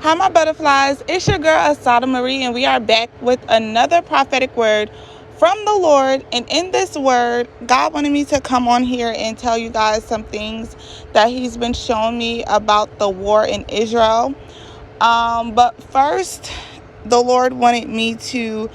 Hi, my butterflies. It's your girl, Asada Marie, and we are back with another prophetic word from the Lord. And in this word, God wanted me to come on here and tell you guys some things that He's been showing me about the war in Israel. But first, the Lord wanted me to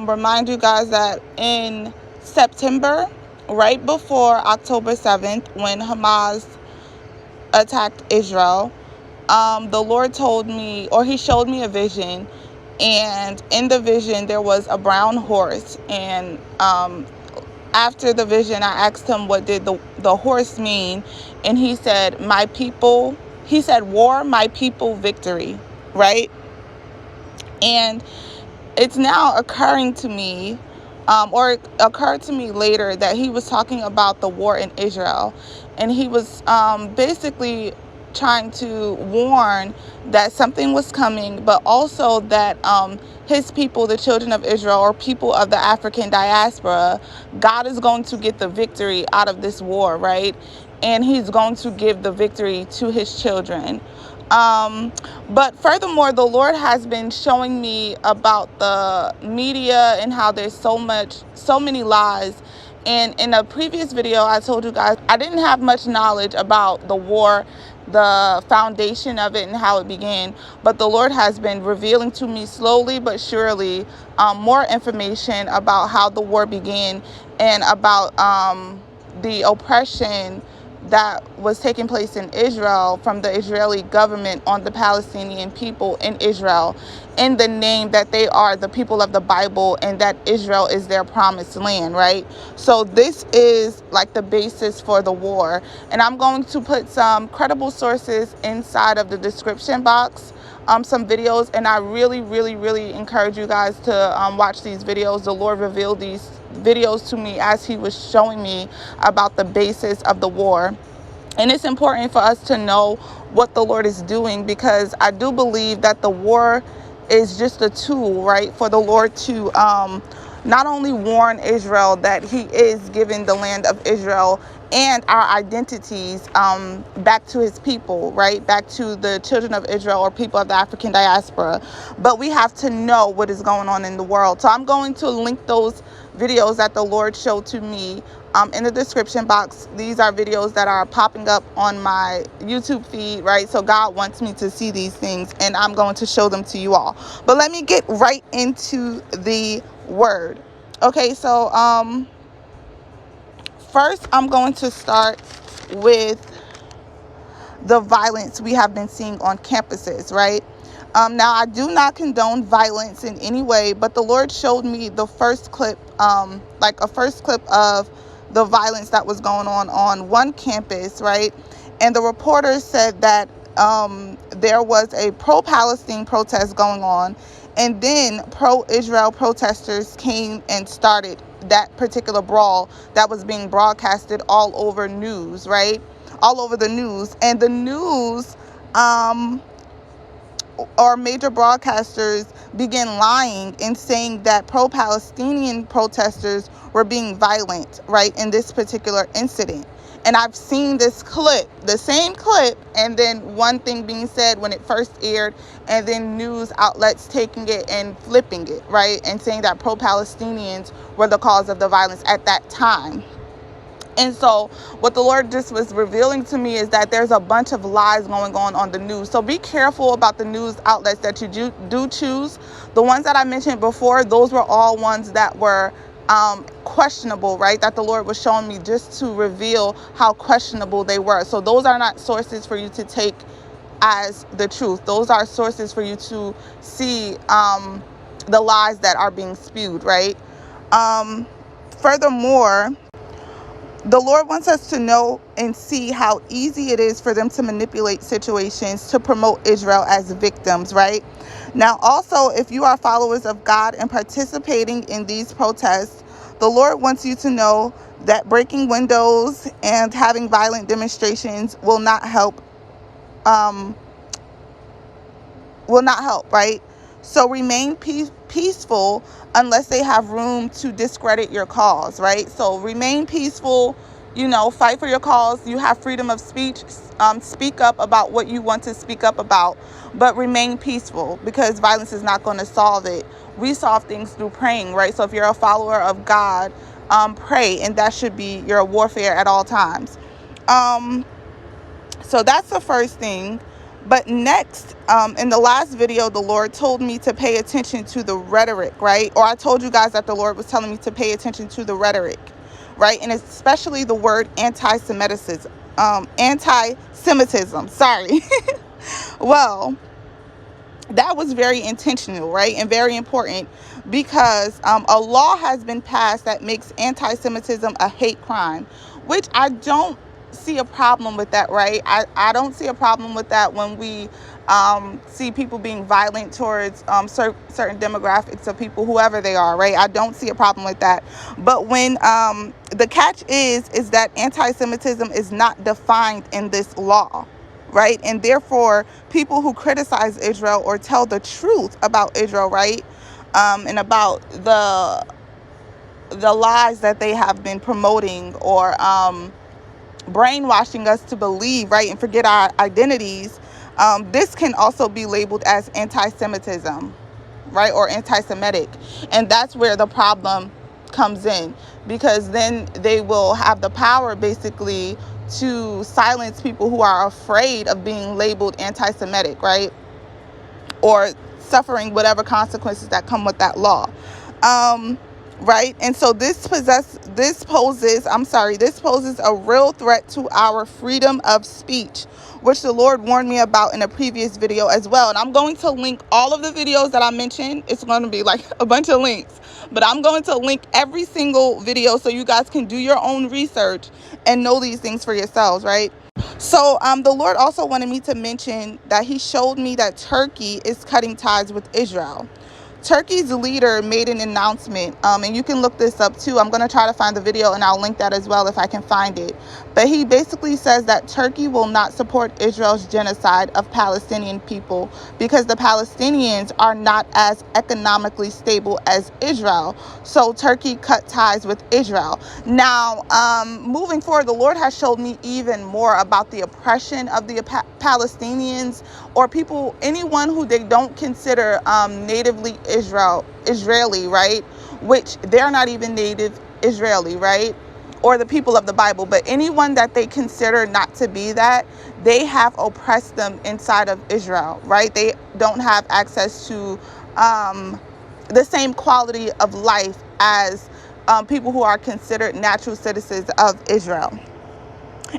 remind you guys that in September, right before October 7th, when Hamas attacked Israel, the Lord told me, or He showed me a vision, and in the vision there was a brown horse. And after the vision, I asked Him what did the horse mean, and He said, "My people." He said, "War, my people, victory." Right? And it's now occurring to me, or it occurred to me later, that He was talking about the war in Israel, and He was basically trying to warn that something was coming, but also that His people, the children of Israel, or people of the African diaspora, God is going to get the victory out of this war, right? And He's going to give the victory to His children. But furthermore, the Lord has been showing me about the media and how there's so many lies. And in a previous video, I told you guys I didn't have much knowledge about the war, the foundation of it, and how it began. But the Lord has been revealing to me slowly but surely more information about how the war began, and about the oppression that was taking place in Israel from the Israeli government on the Palestinian people in Israel, in the name that they are the people of the Bible and that Israel is their promised land, right? So this is like the basis for the war. And I'm going to put some credible sources inside of the description box, some videos, and I really encourage you guys to watch these videos. The Lord revealed these videos to me as He was showing me about the basis of the war. And it's important for us to know what the Lord is doing, because I do believe that the war is just a tool, right, for the Lord to not only warn Israel that He is giving the land of Israel and our identities back to His people, right, back to the children of Israel or people of the African diaspora, but we have to know what is going on in the world. So I'm going to link those videos that the Lord showed to me in the description box. These are videos that are popping up on my YouTube feed, right? So God wants me to see these things, and I'm going to show them to you all. But let me get right into the word. Okay, so first I'm going to start with the violence we have been seeing on campuses, right? Now, I do not condone violence in any way, but the Lord showed me the first clip, like a first clip of the violence that was going on one campus, right? And the reporters said that there was a pro-Palestine protest going on, and then pro-Israel protesters came and started that particular brawl that was being broadcasted all over news, right? All over the news. And the news or major broadcasters began lying and saying that pro-Palestinian protesters were being violent, right, in this particular incident. And I've seen this clip, the same clip, and then one thing being said when it first aired, and then news outlets taking it and flipping it, right, and saying that pro-Palestinians were the cause of the violence at that time. And so what the Lord just was revealing to me is that there's a bunch of lies going on the news. So be careful about the news outlets that you do choose. The ones that I mentioned before, those were all ones that were questionable, right? That the Lord was showing me just to reveal how questionable they were. So those are not sources for you to take as the truth. Those are sources for you to see the lies that are being spewed, right? Furthermore, the Lord wants us to know and see how easy it is for them to manipulate situations to promote Israel as victims, right? Now, also, if you are followers of God and participating in these protests, the Lord wants you to know that breaking windows and having violent demonstrations will not help, right? So remain peaceful unless they have room to discredit your cause, right? So remain peaceful. fight for your cause. You have freedom of speech. Speak up about what you want to speak up about, but remain peaceful, because violence is not going to solve it. We solve things through praying, right? So if you're a follower of God, pray, and that should be your warfare at all times. So that's the first thing. But next, in the last video, the Lord told me to pay attention to the rhetoric, right? Or I told you guys that the Lord was telling me to pay attention to the rhetoric, right? And especially the word anti-Semitism. Sorry. Well, that was very intentional, right? And very important, because a law has been passed that makes anti-Semitism a hate crime, which I don't see a problem with that, right? I don't see a problem with that when we see people being violent towards certain demographics of people, whoever they are, right? I don't see a problem with that. But when the catch is that anti-Semitism is not defined in this law, right? And therefore, people who criticize Israel or tell the truth about Israel, right, and about the lies that they have been promoting, or brainwashing us to believe, right, and forget our identities, this can also be labeled as anti-Semitism, right, or anti-Semitic. And that's where the problem comes in, because then they will have the power, basically, to silence people who are afraid of being labeled anti-Semitic, right, or suffering whatever consequences that come with that law. Right? And so this poses a real threat to our freedom of speech, which the Lord warned me about in a previous video as well. And I'm going to link all of the videos that I mentioned. It's going to be like a bunch of links, but I'm going to link every single video so you guys can do your own research and know these things for yourselves, right? So the Lord also wanted me to mention that he showed me that Turkey is cutting ties with Israel. Turkey's leader made an announcement, and you can look this up too. I'm going to try to find the video, and I'll link that as well if I can find it. But he basically says that Turkey will not support Israel's genocide of Palestinian people, because the Palestinians are not as economically stable as Israel. So Turkey cut ties with Israel. Now, moving forward, the Lord has showed me even more about the oppression of the Palestinians, or people, anyone who they don't consider natively Israeli, right? Which they're not even native Israeli, right? Or the people of the Bible, but anyone that they consider not to be that, they have oppressed them inside of Israel, right? They don't have access to the same quality of life as people who are considered natural citizens of Israel.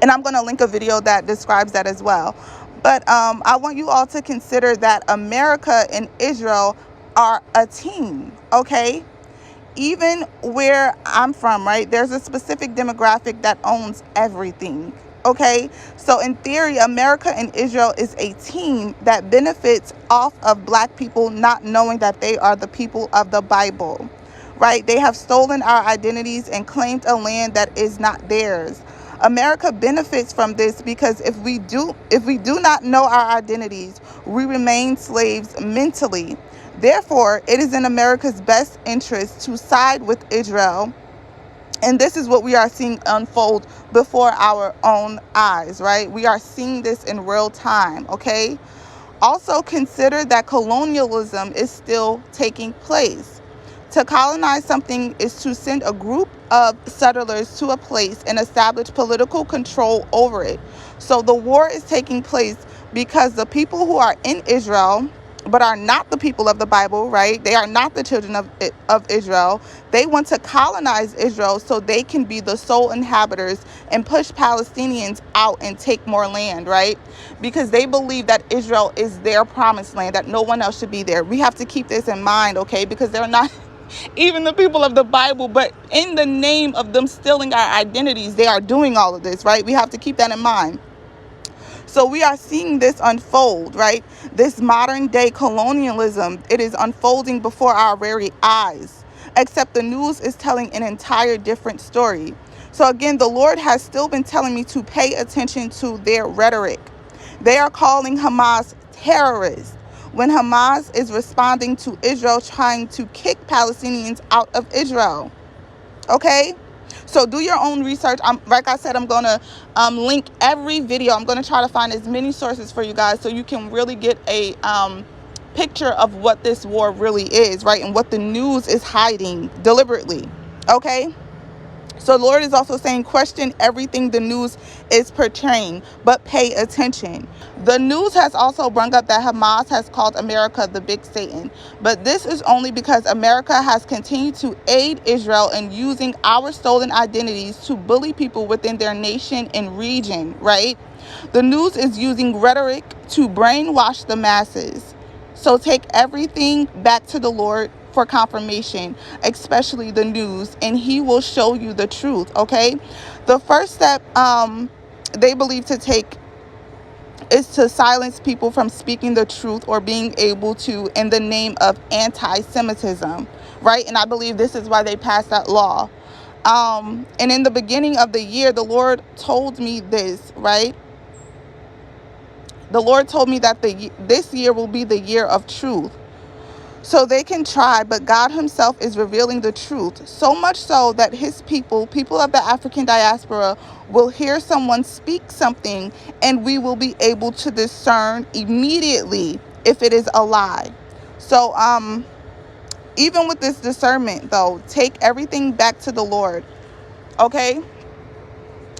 And I'm going to link a video that describes that as well. But I want you all to consider that America and Israel are a team, okay? Even where I'm from, right, there's a specific demographic that owns everything, okay? So in theory, America and Israel is a team that benefits off of Black people not knowing that they are the people of the Bible, right? They have stolen our identities and claimed a land that is not theirs. America benefits from this because if we do not know our identities, we remain slaves mentally. Therefore, it is in America's best interest to side with Israel. And this is what we are seeing unfold before our own eyes, right? We are seeing this in real time, okay? Also consider that colonialism is still taking place. To colonize something is to send a group of settlers to a place and establish political control over it. So the war is taking place because the people who are in Israel, but are not the people of the Bible, right? They are not the children of Israel. They want to colonize Israel so they can be the sole inhabitants and push Palestinians out and take more land, right? Because they believe that Israel is their promised land, that no one else should be there. We have to keep this in mind, okay? Because they're not even the people of the Bible, but in the name of them stealing our identities, they are doing all of this, right? We have to keep that in mind. So we are seeing this unfold, right? This modern day colonialism, it is unfolding before our very eyes, except the news is telling an entire different story. So again, the Lord has still been telling me to pay attention to their rhetoric. They are calling Hamas terrorists, when Hamas is responding to Israel trying to kick Palestinians out of Israel. Okay? So do your own research. Like I said, I'm going to link every video. I'm going to try to find as many sources for you guys so you can really get a picture of what this war really is, right? And what the news is hiding deliberately. Okay? So the Lord is also saying, question everything the news is portraying, but pay attention. The news has also brought up that Hamas has called America the big Satan. But this is only because America has continued to aid Israel in using our stolen identities to bully people within their nation and region, right? The news is using rhetoric to brainwash the masses. So take everything back to the Lord for confirmation, especially the news, and he will show you the truth. Okay, the first step they believe to take is to silence people from speaking the truth or being able to in the name of anti-Semitism, right? And I believe this is why they passed that law. And in the beginning of the year, the Lord told me this, right? The Lord told me that this year will be the year of truth. So they can try, but God himself is revealing the truth. So much so that his people of the African diaspora, will hear someone speak something and we will be able to discern immediately if it is a lie. So even with this discernment though, take everything back to the Lord. Okay?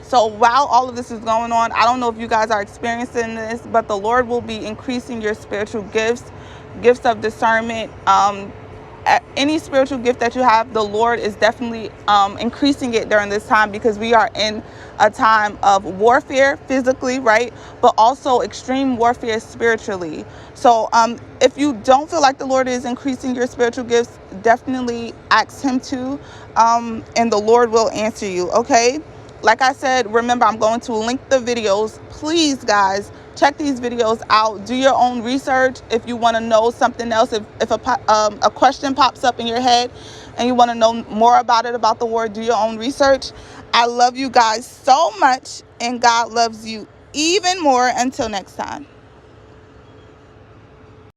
So while all of this is going on, I don't know if you guys are experiencing this, but the Lord will be increasing your spiritual gifts of discernment. Any spiritual gift that you have, the Lord is definitely increasing it during this time, because we are in a time of warfare physically, right? But also extreme warfare spiritually. So if you don't feel like the Lord is increasing your spiritual gifts, definitely ask him to, and the Lord will answer you, okay? Like I said, remember, I'm going to link the videos. Please, guys, check these videos out. Do your own research if you want to know something else. If a question pops up in your head and you want to know more about it, about the war, do your own research. I love you guys so much, and God loves you even more. Until next time.